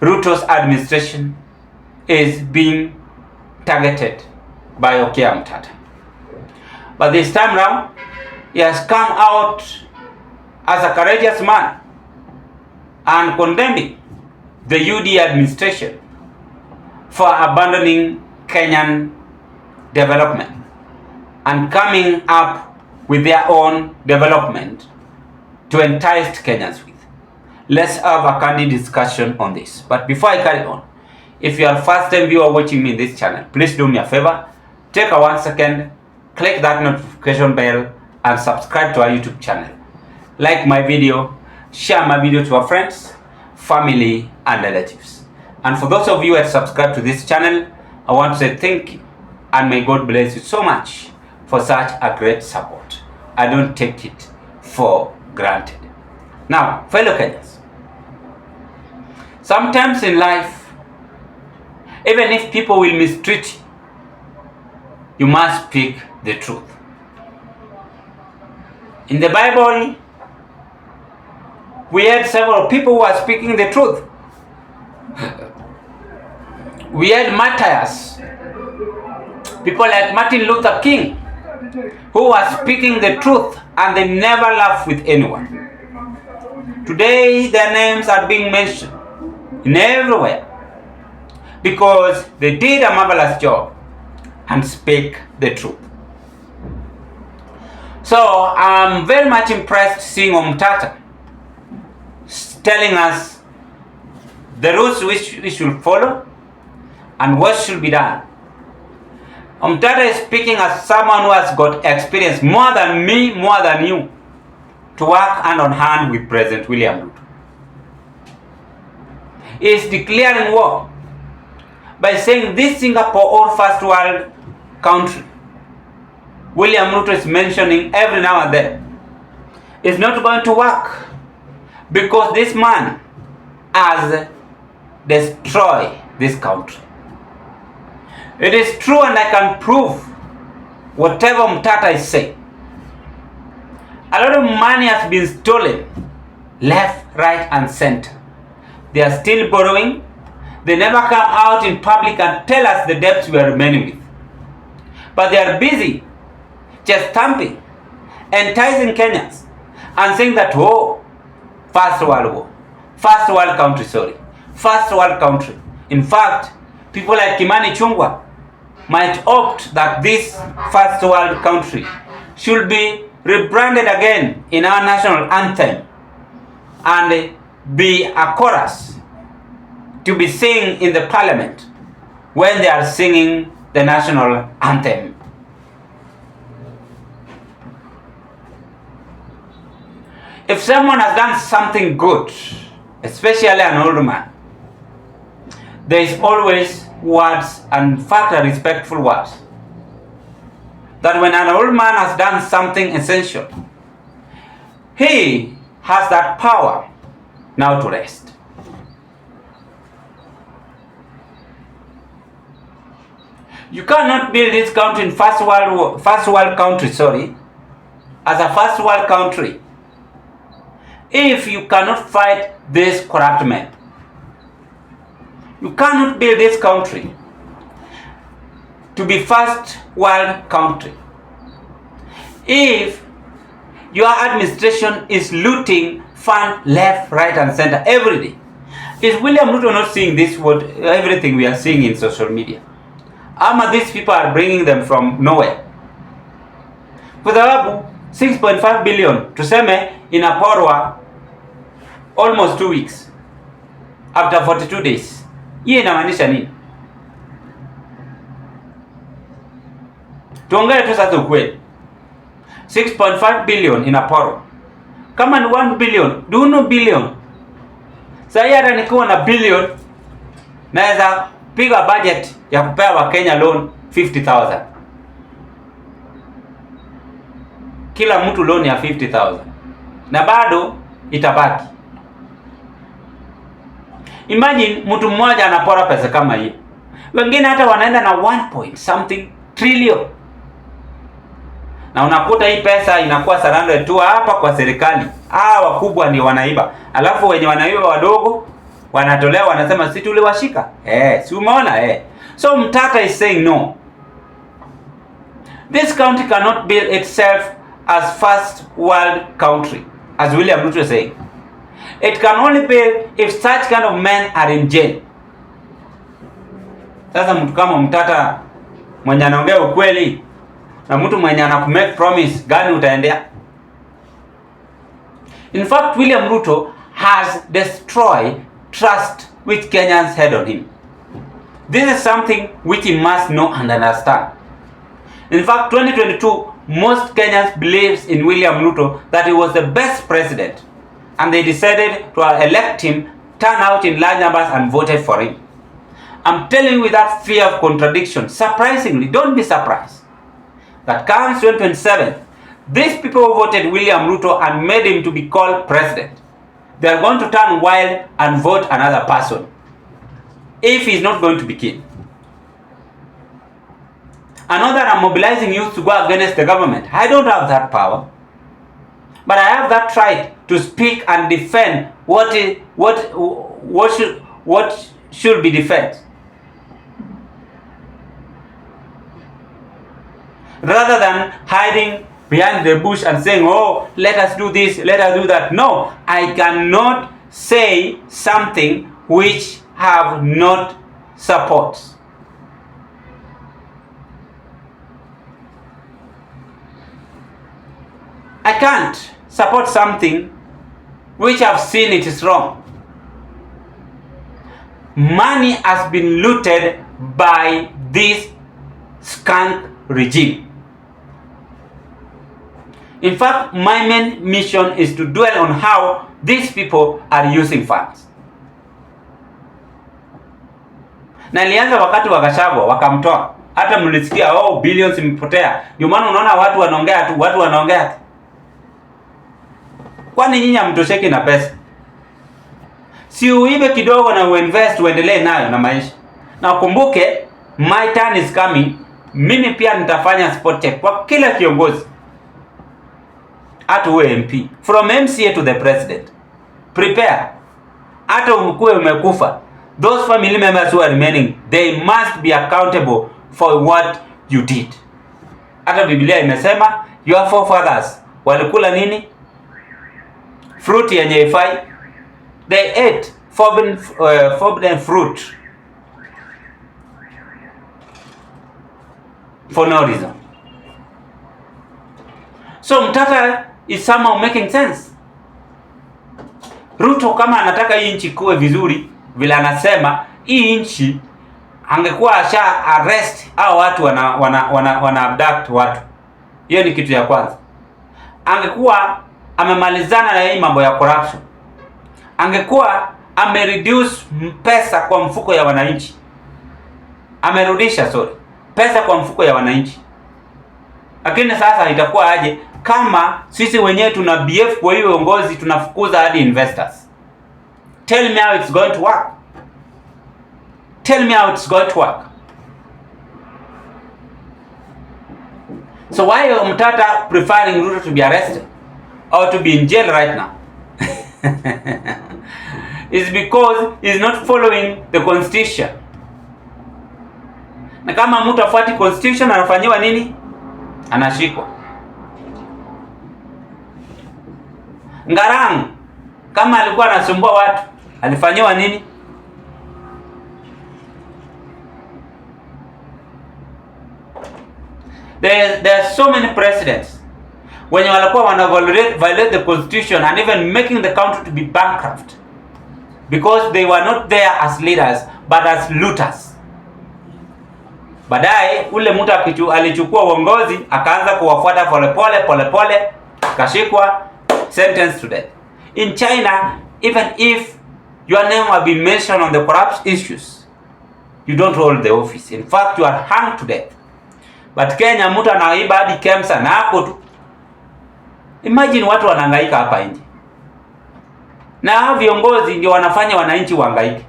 Ruto's administration is being targeted by omtata. But this time round, he has come out as a courageous man and condemning the UD administration for abandoning Kenyan development and coming up with their own development to entice Kenyans with. Let's have a candid discussion on this. But before I carry on, if you are a first time viewer watching me in this channel, please do me a favor, take a 1 second, click that notification bell and subscribe to our YouTube channel. Like my video, share my video to your friends, family and relatives. And for those of you who have subscribed to this channel, I want to say thank you and may God bless you so much for such a great support. I don't take it for granted. Now, fellow Kenyans, sometimes in life, even if people will mistreat you, you must speak the truth. In the Bible, we had several people who are speaking the truth. We had martyrs, people like Martin Luther King, who were speaking the truth and they never laughed with anyone. Today, their names are being mentioned in everywhere because they did a marvelous job and speak the truth. So I'm very much impressed seeing omtata telling us the rules which we should follow and what should be done. Omtata is speaking as someone who has got experience more than me, more than you, to work hand on hand with President William Ruto. He is declaring war by saying this Singapore or first world country William Ruto is mentioning every now and then is not going to work because this man has destroyed this country. It is true and I can prove whatever omtata is saying. A lot of money has been stolen left, right and center. They are still borrowing. They never come out in public and tell us the debts we are remaining with. But they are busy just stamping, enticing Kenyans and saying that, oh, first world war, first world country, first world country. In fact, people like Kimani Chungwa might opt that this first world country should be rebranded again in our national anthem and be a chorus to be sing in the parliament when they are singing the national anthem. If someone has done something good, especially an old man, there is always words, and in fact respectful words, that when an old man has done something essential, he has that power now to rest. You cannot build this country in first world country, as a first world country, if you cannot fight this corrupt men. You cannot build this country to be first world country if your administration is looting fund left, right and center every day. Is William Ruto not seeing this, what everything we are seeing in social media? Ama these people are bringing them from nowhere. Kwa sababu 6.5 billion tuseme inaporwa almost 2 weeks after 42 days. Hii inamaanisha nini? Tuongee tu sasa ukweli. 6.5 billion inaporwa. Kama ni 1 billion, duno billion. Sasa hata nikiwa na billion naweza piga budget ya kupea Wakenya loan 50,000. Kila mtu loan ya 50,000. Na bado itabaki. Imagine mtu mmoja anapora pesa kama hiyo. Wengine hata wanaenda na 1 point something trillion. Na unakuta hii pesa inakuwa surrounded tu hapa kwa serikali. Wakubwa ni wanaiba. Alafu wenye wanaiba wadogo wanatolewa, wanasema si tuliwashika. Si umeona? So Mtata is saying no. This country cannot build itself as first world country, as William Ruto is saying. It can only build if such kind of men are in jail. Sasa mtu kama Mtata mwenye anaongea ukweli na mtu mwenye anakumake promise gani utaendea? In fact, William Ruto has destroyed trust which Kenyans had on him. This is something which he must know and understand. In fact, 2022, most Kenyans believes in William Ruto that he was the best president, and they decided to elect him, turn out in large numbers and voted for him. I'm telling you without fear of contradiction, surprisingly, don't be surprised, that comes 2027, these people who voted William Ruto and made him to be called president, they are going to turn wild and vote another person, if he's not going to be killed. I know that I'm mobilizing youth to go against the government. I don't have that power, but I have that right to speak and defend what should be defended, rather than hiding behind the bush and saying, oh, let us do this, let us do that. No, I cannot say something which have not support. I can't support something which I've seen it is wrong. Money has been looted by this skunk regime. In fact, my main mission is to dwell on how these people are using funds. Na ilianza wakati wa Gachagua wakamtoa. Hata mlisikia billions imepotea. Ndio maana unaona watu wanaongea tu. Kwani nyinyi hamtosheki na pesa? Si uibe kidogo na uinvest uendelee nayo na maisha. Na ukumbuke, my turn is coming. Mimi pia nitafanya spot check kwa kila kiongozi. Hata uwe MP, from MCA to the president. Prepare. Hata ukue umekufa, those family members who are remaining, they must be accountable for what you did. Hata Biblia imesema your forefathers walikula nini? Fruit yenye ifai. They ate forbidden fruit for no reason. So Mtata is somehow making sense. Ruto kama anataka hii nchi kuwe vizuri vile anasema, hii nchi angekuwa asha arrest au watu wana abduct watu. Hiyo ni kitu ya kwanza. Angekuwa amemalizana na hii mambo ya corruption. Angekuwa amereduce pesa kwa mfuko ya wananchi. Amerudisha pesa kwa mfuko ya wananchi. Lakini sasa itakuwa aje kama sisi wenyewe tuna BF kwa hiyo uongozi, tunafukuza hadi investors? Tell me how it's going to work. Tell me how it's going to work. So why is Mtata preferring Ruto to be arrested or to be in jail right now? It's because he's not following the constitution. Na kama mtu afuati constitution anafanyiwa nini? Anashikwa. Ngarang kama alikuwa anasumbua watu, alifanyiwa nini? There are so many presidents when walikuwa wana violate the constitution and even making the country to be bankrupt because they were not there as leaders but as looters. Baadaye ule mtu alichukua uongozi akaanza kuwafuata pole, kashikwa, sentenced to death. In China, even if your name have been mentioned on the corruption issues, you don't hold the office. In fact, you are hanged to death. But Kenya mtu anaiba hadi KEMSA na hapo tu. Imagine watu wanahangaika hapa nje. Na hao viongozi ndio wanafanya wananchi wahangaike.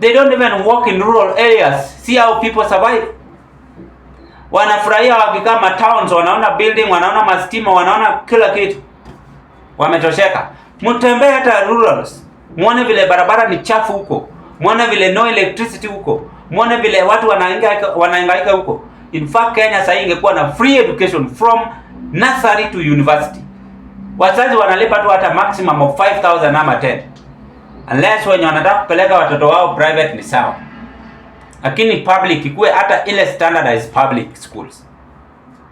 They don't even work in rural areas. See how people survive. Wanafurahia wakikama towns, wanaona building, wanaona mastima, wanaona kila kitu. Wametosheka. Mtembee hata rurals, muone vile barabara ni chafu huko, muone vile no electricity huko, muone vile watu wanahangaika huko. In fact, Kenya sasa ingekuwa na free education from nursery to university. Wazazi wanalipa tu hata maximum of 5,000 ama 10. Unless wenye wanataka kupeleka watoto wao private ni sawa. Lakini public ikuwe hata ile standardized public schools.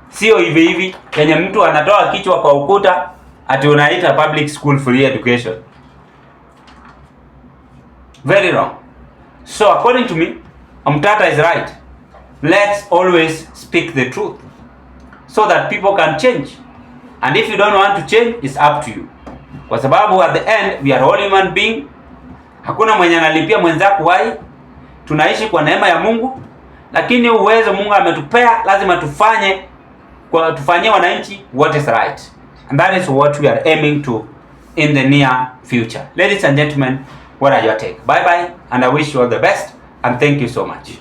Sio hivi hivi yenye mtu anatoa kichwa kwa ukuta ati unaita public school free education. Very wrong. So according to me, Omtata is right. Let's always speak the truth so that people can change. And if you don't want to change, it's up to you. Kwa sababu at the end we are all human being. Hakuna mwenye analipia mwenzako wai. Tunaishi kwa neema ya Mungu, lakini uwezo Mungu ametupea lazima tufanyie wananchi what is right. And that is what we are aiming to in the near future. Ladies and gentlemen, what are your take? Bye bye, and I wish you all the best, and thank you so much.